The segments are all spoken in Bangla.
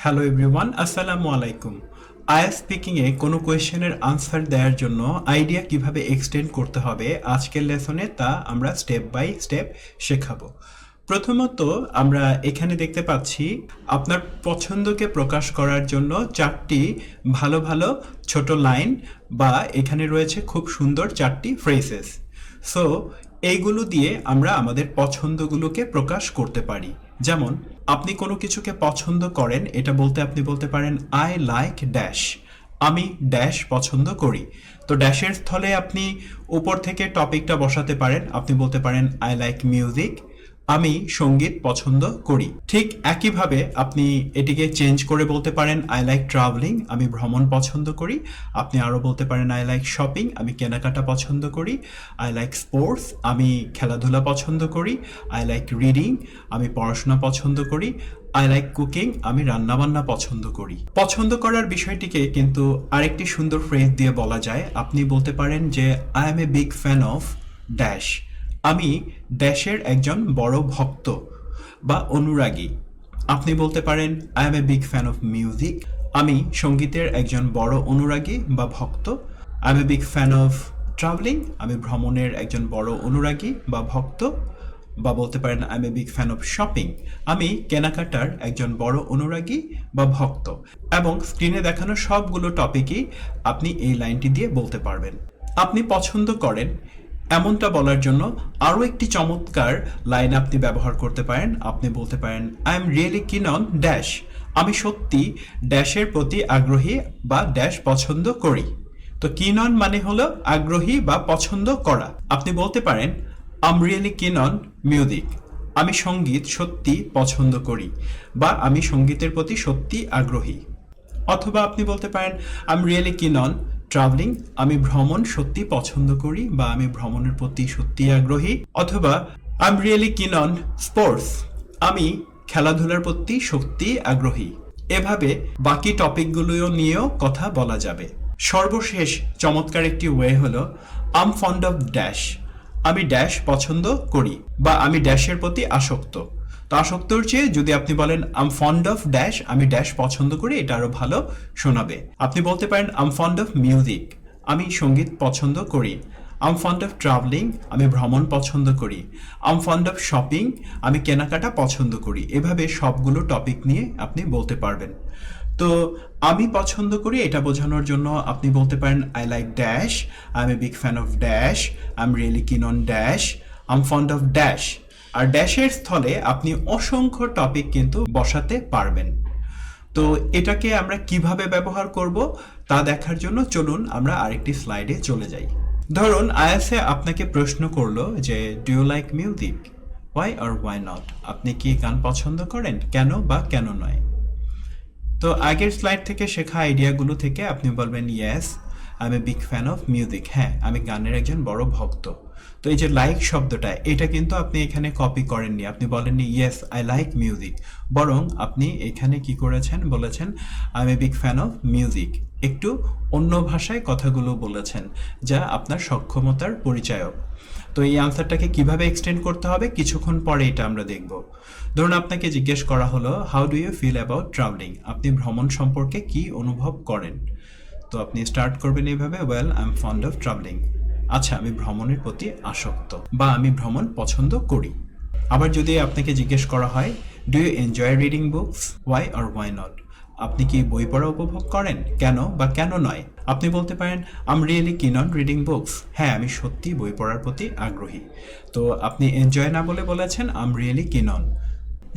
হ্যালো এভরিওয়ান, আসসালামু আলাইকুম। আয়া স্পিকিংয়ে কোনো কোয়েশ্চেনের আনসার দেওয়ার জন্য আইডিয়া কিভাবে এক্সটেন্ড করতে হবে আজকের লেসনে তা আমরা স্টেপ বাই স্টেপ শেখাবো। প্রথমত আমরা এখানে দেখতে পাচ্ছি আপনার পছন্দকে প্রকাশ করার জন্য চারটি ভালো ভালো ছোট লাইন বা এখানে রয়েছে খুব সুন্দর চারটি ফ্রেজেস। সো এইগুলো দিয়ে আমরা আমাদের পছন্দগুলোকে প্রকাশ করতে পারি। যেমন আপনি কোনো কিছুকে পছন্দ করেন, এটা বলতে আপনি বলতে পারেন আই লাইক ড্যাশ, আমি ড্যাশ পছন্দ করি। তো ড্যাশের স্থলে আপনি উপর থেকে টপিকটা বসাতে পারেন, আপনি বলতে পারেন আই লাইক মিউজিক, আমি সঙ্গীত পছন্দ করি। ঠিক একইভাবে আপনি এটিকে চেঞ্জ করে বলতে পারেন আই লাইক ট্রাভেলিং, আমি ভ্রমণ পছন্দ করি। আপনি আরও বলতে পারেন আই লাইক শপিং, আমি কেনাকাটা পছন্দ করি। আই লাইক স্পোর্টস, আমি খেলাধুলা পছন্দ করি। আই লাইক রিডিং, আমি পড়াশোনা পছন্দ করি। আই লাইক কুকিং, আমি রান্নাবান্না পছন্দ করি। পছন্দ করার বিষয়টিকে কিন্তু আরেকটি সুন্দর ফ্রেজ দিয়ে বলা যায়। আপনি বলতে পারেন যে I am a big fan of dash, আমি ড্যাশের একজন বড় ভক্ত বা অনুরাগী। আপনি বলতে পারেন I am a big fan of music, আমি সঙ্গীতের একজন বড় অনুরাগী বা ভক্ত। I am a big fan of travelling, আমি ভ্রমণের একজন বড় অনুরাগী বা ভক্ত। বা বলতে পারেন I am a big fan of shopping, আমি কেনাকাটার একজন বড় অনুরাগী বা ভক্ত। এবং স্ক্রিনে দেখানো সবগুলো টপিকই আপনি এই লাইনটি দিয়ে বলতে পারবেন। আপনি পছন্দ করেন এমনটা বলার জন্য আরও একটি চমৎকার লাইন আপনি ব্যবহার করতে পারেন। আপনি বলতে পারেন I am really keen on dash, আমি সত্যি ড্যাশের প্রতি আগ্রহী বা ড্যাশ পছন্দ করি। তো কিন অন মানে হলো আগ্রহী বা পছন্দ করা। আপনি বলতে পারেন I am really keen on music, আমি সঙ্গীত সত্যি পছন্দ করি বা আমি সঙ্গীতের প্রতি সত্যি আগ্রহী। অথবা আপনি বলতে পারেন I am really keen on travelling, আমি ভ্রমণ সত্যি পছন্দ করি বা আমি ভ্রমণের প্রতি সত্যি আগ্রহী। অথবা I am really keen on sports, আমি খেলাধুলার প্রতি সত্যি আগ্রহী। এভাবে বাকি টপিকগুলো নিয়েও কথা বলা যাবে। সর্বশেষ চমৎকার একটি ওয়ে হলো I am fond of dash, আমি ড্যাশ পছন্দ করি বা আমি ড্যাশের প্রতি আসক্ত। তো আসক্তর চেয়ে যদি আপনি বলেন I am fond of dash, আমি ড্যাশ পছন্দ করি, এটা আরো ভালো শোনাবে। আপনি বলতে পারেন I am fond of music, আমি সঙ্গীত পছন্দ করি। I am fond of travelling, আমি ভ্রমণ পছন্দ করি। I am fond of shopping, আমি কেনাকাটা পছন্দ করি। এভাবে সবগুলো টপিক নিয়ে আপনি বলতে পারবেন। তো আমি পছন্দ করি এটা বোঝানোর জন্য আপনি বলতে পারেন I like dash, I am a big fan of dash, I am really keen on dash, I am fond of dash. আর ড্যাশের স্থলে আপনি অসংখ্য টপিক কিন্তু বসাতে পারবেন। তো এটাকে আমরা কিভাবে ব্যবহার করব তা দেখার জন্য চলুন আমরা আরেকটি স্লাইডে চলে যাই। ধরুন আয়াসে আপনাকে প্রশ্ন করলো যে do you like music, why or why not, আপনি কি গান পছন্দ করেন, কেন বা কেন নয়। তো আগের স্লাইড থেকে শেখা আইডিয়াগুলো থেকে আপনি বলবেন yes I am a big fan of music, হ্যাঁ আমি গানের একজন বড় ভক্ত। তো এই যে লাইক শব্দটা, এটা কিন্তু আপনি এখানে কপি করেননি, আপনি বলেননি ইয়েস আই লাইক মিউজিক, বরং আপনি এখানে কি করেছেন, বলেছেন I am a big fan of music. একটু অন্য ভাষায় কথাগুলো বলেছেন, যা আপনার সক্ষমতার পরিচায়ক। তো এই আনসারটাকে কিভাবে এক্সটেন্ড করতে হবে কিছুক্ষণ পরে এটা আমরা দেখব। ধরুন আপনাকে জিজ্ঞেস করা হলো how do you feel about travelling, আপনি ভ্রমণ সম্পর্কে কি অনুভব করেন। তো আপনি স্টার্ট করবেন এইভাবে, well I am fond of travelling, আচ্ছা আমি ভ্রমণের প্রতি আসক্ত বা আমি ভ্রমণ পছন্দ করি। আবার যদি আপনাকে জিজ্ঞেস করা হয় do you enjoy reading books, why or why not, আপনি কি বই পড়া উপভোগ করেন, কেন বা কেন নয়। আপনি বলতে পারেন I am really keen on reading books, হ্যাঁ আমি সত্যি বই পড়ার প্রতি আগ্রহী। তো আপনি এনজয় না বলে বলেছেন I am really keen on,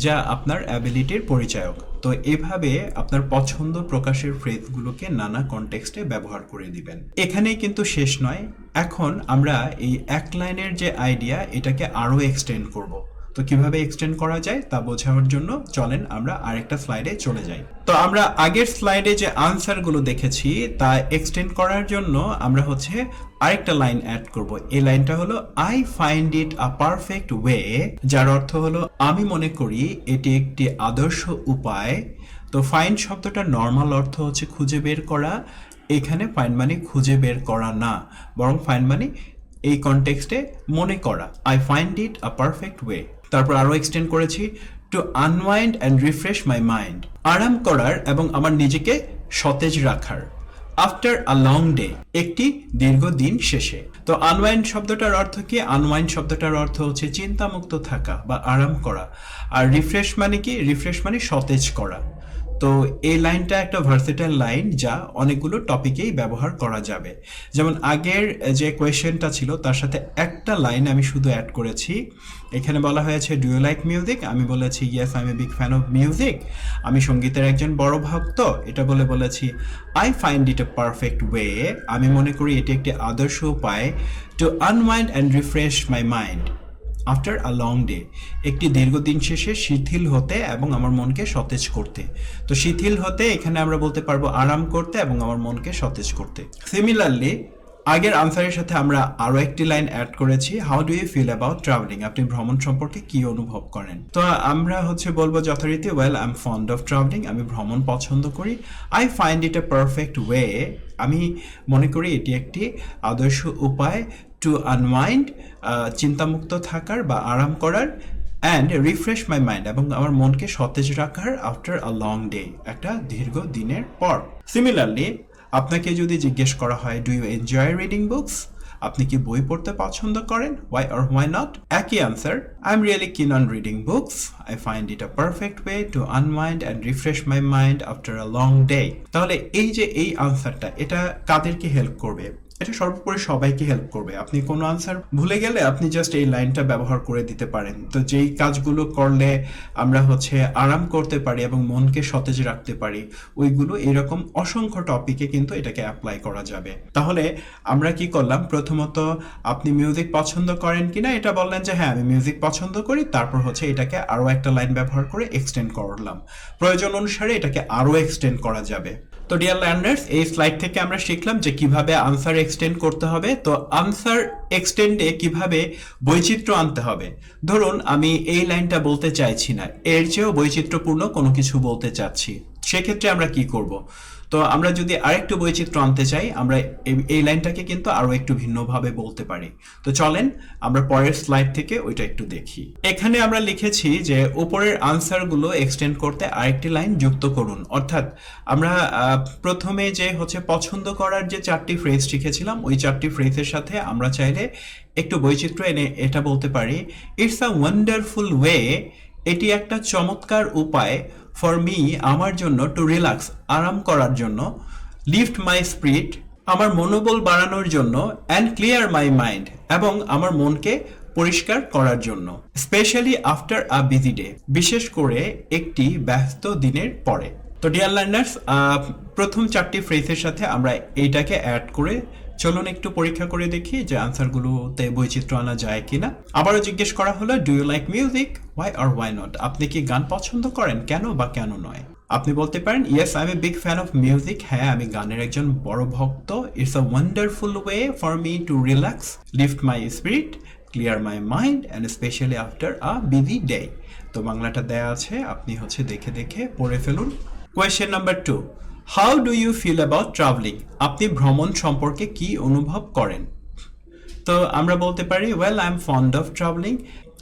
যা আপনার অ্যাবিলিটির পরিচায়ক। তো এভাবে আপনার পছন্দ প্রকাশের ফ্রেজগুলোকে নানা কনটেক্সটে ব্যবহার করে দিবেন। এখানেই কিন্তু শেষ নয়, এখন আমরা এই এক লাইনের যে আইডিয়া এটাকে আরো এক্সটেন্ড করব। তো কিভাবে এক্সটেন্ড করা যায় তা বোঝানোর জন্য চলেন আমরা আরেকটা স্লাইডে চলে যাই। তো আমরা আগের স্লাইডে যে আনসারগুলো দেখেছি তা এক্সটেন্ড করার জন্য আমরা হচ্ছে আরেকটা লাইন অ্যাড করব। এই লাইনটা হলো I find it a perfect way, যার অর্থ হলো আমি মনে করি এটি একটি আদর্শ উপায়। তো ফাইন্ড শব্দটার নর্মাল অর্থ হচ্ছে খুঁজে বের করা, এখানে ফাইন্ড মানে খুঁজে বের করা না, বরং ফাইন্ড মানে এই কনটেক্সটে মনে করা। I find it a perfect way. তারপর আরো এক্সটেন্ড করেছি to unwind and refresh my mind, আরাম করার এবং আমার নিজেকে সতেজ রাখার। আফটার আ লং ডে, একটি দীর্ঘ দিন শেষে। তো আনওয়াইন্ড শব্দটার অর্থ কি? আনওয়াইন্ড শব্দটার অর্থ হচ্ছে চিন্তামুক্ত থাকা বা আরাম করা। আর রিফ্রেশ মানে কি? রিফ্রেশ মানে সতেজ করা। তো এই লাইনটা একটা ভার্সেটাইল লাইন যা অনেকগুলো টপিকেই ব্যবহার করা যাবে। যেমন আগের যে কোয়েশ্চেনটা ছিল তার সাথে একটা লাইন আমি শুধু অ্যাড করেছি। এখানে বলা হয়েছে ডু ইউ লাইক মিউজিক, আমি বলেছি yes I am a big fan of music, আমি সঙ্গীতের একজন বড় ভক্ত। এটা বলেছি I find it a perfect way, আমি মনে করি এটি একটি আদর্শ উপায় to unwind and refresh my mind after a long day, একটি দীর্ঘদিন শেষে শিথিল হতে এবং আমার মনকে সতেজ করতে। তো শিথিল হতে এখানে আমরা বলতে পারবো আরাম করতে এবং আমার মনকে সতেজ করতে। সিমিলারলি আগের আনসারের সাথে আমরা আরো একটি লাইন অ্যাড করেছি, how do you feel about travelling, আপনি ভ্রমণ সম্পর্কে কি অনুভব করেন। তো আমরা বলবো যথারীতি well I am fond of travelling, আমি ভ্রমণ পছন্দ করি। I find it a perfect way, আমি মনে করি এটি একটি আদর্শ উপায় টু আনওয়াইন্ড, চিন্তামুক্ত থাকার বা আরাম করার, অ্যান্ড রিফ্রেশ মাই মাইন্ড, এবং আমার মনকে সতেজ রাখার আফটার আ লং ডে, একটা দীর্ঘ দিনের পর। সিমিলারলি আপনাকে যদি জিজ্ঞেস করা হয় do you enjoy reading books, আপনি কি বই পড়তে পছন্দ করেন, ওয়াই অর হোয়াই নট, একই answer I am really keen on reading books, I find it a perfect way to unwind and refresh my mind after a long day. তাহলে এই আনসারটা এটা কাদেরকে হেল্প করবে? এটা সর্বোপরি সবাইকে হেল্প করবে। আপনি কোনো আনসার ভুলে গেলে আপনি জাস্ট এই লাইনটা ব্যবহার করে দিতে পারেন। তো যেই কাজগুলো করলে আমরা আরাম করতে পারি এবং মনকে সতেজ রাখতে পারি, ওইগুলো এরকম অসংখ্য টপিকে কিন্তু এটাকে অ্যাপ্লাই করা যাবে। তাহলে আমরা কি করলাম? প্রথমত আপনি মিউজিক পছন্দ করেন কিনা এটা বললেন যে হ্যাঁ আমি মিউজিক পছন্দ করি, তারপর এটাকে আরো একটা লাইন ব্যবহার করে এক্সটেন্ড করলাম। প্রয়োজন অনুসারে এটাকে আরো এক্সটেন্ড করা যাবে। তো ডিয়ার লার্নার্স, এই স্লাইড থেকে আমরা শিখলাম যে কিভাবে আনসার এক্সটেন্ড করতে হবে। তো আনসার এক্সটেন্ডে কিভাবে বৈচিত্র্য আনতে হবে। ধরুন আমি এই লাইনটা বলতে চাইছি না, এর চেয়েও বৈচিত্র্যপূর্ণ কোনো কিছু বলতে চাচ্ছি, সেক্ষেত্রে আমরা কি করব? তো আমরা যদি আরেকটু বৈচিত্র্য আনতে চাই, আমরা এই লাইনটাকে কিন্তু আরো একটু ভিন্নভাবে বলতে পারি। তো চলেন আমরা পরের স্লাইড থেকে ওইটা একটু দেখি। এখানে আমরা লিখেছি যে উপরের আনসারগুলো এক্সটেন্ড করতে আরেকটি লাইন যুক্ত করুন। অর্থাৎ আমরা প্রথমে যে পছন্দ করার যে 4টি ফ্রেজ শিখেছিলাম, ওই 4টি ফ্রেজের সাথে আমরা চাইলে একটু বৈচিত্র্য এনে এটা বলতে পারি, ইটস আ ওয়ান্ডারফুল ওয়ে, এটি একটা চমৎকার উপায়, ফর মি, আমার জন্য, টু রিল্যাক্স, আরাম করার জন্য, লিফট মাই স্পিরিট, আমার মনোবল বাড়ানোর জন্য, অ্যান্ড ক্লিয়ার মাই মাইন্ড, এবং আমার মনকে পরিষ্কার করার জন্য, specially after a busy day, বিশেষ করে একটি ব্যস্ত দিনের পরে। তো ডিয়ার লার্নার্স, প্রথম 4টি ফ্রেজের সাথে আমরা এইটাকে অ্যাড করে চলুন একটু পরীক্ষা করে দেখি যে আনসারগুলোতে বৈচিত্র্য আনা যায় কিনা। আবারও জিজ্ঞেস করা হলো do you like music, why or why not, আপনি কি গান পছন্দ করেন, কেন বা কেন নয়। আপনি বলতে পারেন yes I am a big fan of music, হ্যাঁ আমি গানের একজন বড় ভক্ত। It's a wonderful way for me to relax, lift my spirit, clear my mind, and specially after a busy day. তো বাংলাটা দেয়া আছে, আপনি দেখে দেখে পড়ে ফেলুন। Question number 2, how do you feel about travelling, আপনি ভ্রমণ সম্পর্কে কি অনুভব করেন। তো আমরা বলতে পারি well I am fond of travelling,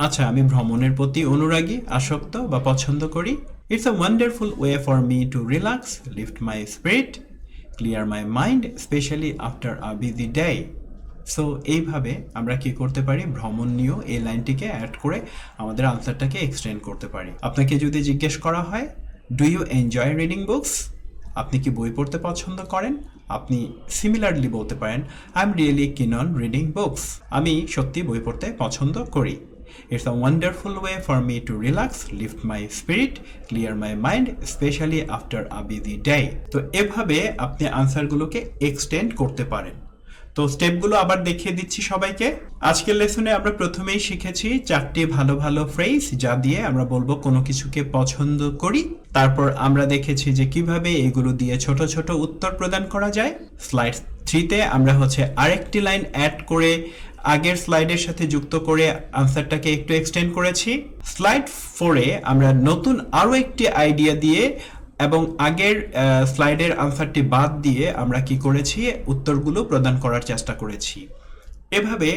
আচ্ছা আমি ভ্রমণের প্রতি অনুরাগী, আসক্ত বা পছন্দ করি। It's a wonderful way for me to relax, lift my spirit, clear my mind, specially after a busy day. So এইভাবে আমরা কি করতে পারি, ভ্রমণ নিয়েও এই লাইনটিকে অ্যাড করে আমাদের আনসারটাকে এক্সটেন্ড করতে পারি। আপনাকে যদি জিজ্ঞেস করা হয় do you enjoy reading books, আপনি কি বই পড়তে পছন্দ করেন, আপনি সিমিলারলি বলতে পারেন I am really keen on reading books, আমি সত্যি বই পড়তে পছন্দ করি। It's a wonderful way for me to relax, lift my spirit, clear my mind, specially after a busy day. তো এভাবে আপনি আনসারগুলোকে এক্সটেন্ড করতে পারেন। তো স্টেপগুলো আবার দেখিয়ে দিচ্ছি সবাইকে। আজকের লেসনে আমরা প্রথমেই শিখেছি 4টি ভালো ভালো ফ্রেজ যা দিয়ে আমরা বলবো কোনো কিছুকে পছন্দ করি। তারপর আমরা দেখেছি যে কিভাবে এগুলো দিয়ে ছোট ছোট উত্তর প্রদান করা যায়। স্লাইড 3তে আমরা আরেকটি লাইন অ্যাড করে আগের স্লাইডের সাথে যুক্ত করে আনসারটাকে একটু এক্সটেন্ড করেছি। স্লাইড 4এ আমরা নতুন আরো একটি আইডিয়া দিয়ে এবং আগের স্লাইডের আনসারটি বাদ দিয়ে আমরা কি করেছি, উত্তরগুলো প্রদান করার চেষ্টা করেছি। এভাবে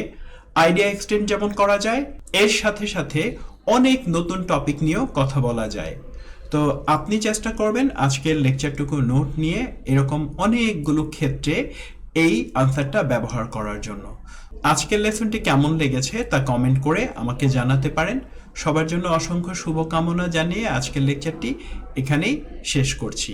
আইডিয়া এক্সটেন্ড যেমন করা যায়, এর সাথে সাথে অনেক নতুন টপিক নিয়েও কথা বলা যায়। তো আপনি চেষ্টা করবেন আজকের লেকচারটুকু নোট নিয়ে এরকম অনেকগুলো ক্ষেত্রে এই আনসারটা ব্যবহার করার জন্য। আজকের লেসনটি কেমন লেগেছে তা কমেন্ট করে আমাকে জানাতে পারেন। সবার জন্য অসংখ্য শুভকামনা জানিয়ে আজকের লেকচারটি এখানেই শেষ করছি।